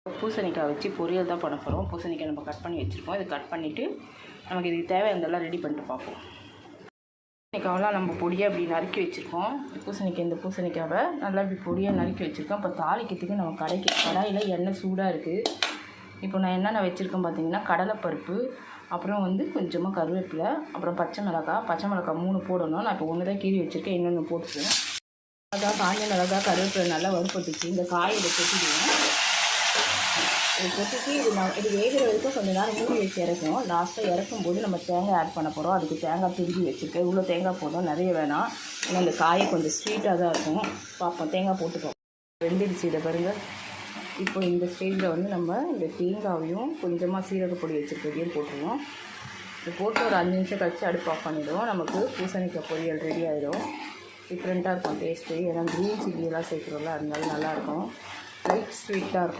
பூசணிக்காய் வச்சு பொரியல் தான் பண்ண போகிறோம். பூசணிக்காய் நம்ம கட் பண்ணி வச்சுருக்கோம். இது கட் பண்ணிவிட்டு நமக்கு இதுக்கு தேவையானதெல்லாம் ரெடி பண்ணிட்டு பார்ப்போம். பூசணிக்காவெல்லாம் நம்ம பொடியாக இப்படி நறுக்கி வச்சுருக்கோம். இந்த பூசணிக்காவை நல்லா இப்படி பொடியாக நறுக்கி வச்சுருக்கோம். இப்போ தாளிக்கிறதுக்கு நம்ம கடாயில் எண்ணெய் சூடாக இருக்குது. இப்போ நான் என்னென்ன வச்சுருக்கேன் பார்த்தீங்கன்னா, கடலைப்பருப்பு, அப்புறம் கொஞ்சமாக கருவேப்பிலை, அப்புறம் பச்சை மிளகாய் 3 போடணும். நான் இப்போ 1 தான் கீறி வச்சுருக்கேன், இன்னொன்று போட்டுருவேன். காஞ்ச மிளகாய் கருவேப்பிலை நல்லா வறுப்பட்டுச்சு. இந்த காயில் கொட்டிடுவேன். இது கொட்டிட்டு இது வேகிற வரைக்கும் கொஞ்சம் நேரம் மூடி வச்சு இறக்கணும். லாஸ்ட்டாக இறக்கும்போது நம்ம தேங்காய் ஆட் பண்ண போகிறோம். அதுக்கு தேங்காய் திருப்பி வச்சுருக்கேன். இவ்வளோ தேங்காய் போதும், நிறைய வேணாம். ஏன்னா இந்த காயை கொஞ்சம் ஸ்வீட்டாக தான் இருக்கும். பார்ப்போம், தேங்காய் போட்டுப்போம். வெந்துடுச்சு. இதை பாருங்கள். இப்போ இந்த ஸ்டேஜில் நம்ம இந்த தேங்காவையும் கொஞ்சமாக சீரகப்பொடி வச்சுருக்கதையும் போட்டுருவோம். இது போட்டு ஒரு 5 நிமிஷம் கழித்து அடுப்பு ஆஃப் பண்ணிவிடுவோம். நமக்கு பூசணிக்காய் பொரியல் ரெடி ஆகிடும். டிஃப்ரெண்ட்டாக இருக்கும் டேஸ்ட்டு. ஏன்னா க்ரீன் சில்லியெல்லாம் சேர்க்குறோம்ல, அதனால நல்லாயிருக்கும். லைட் ஸ்வீட்டாக இருக்கும்.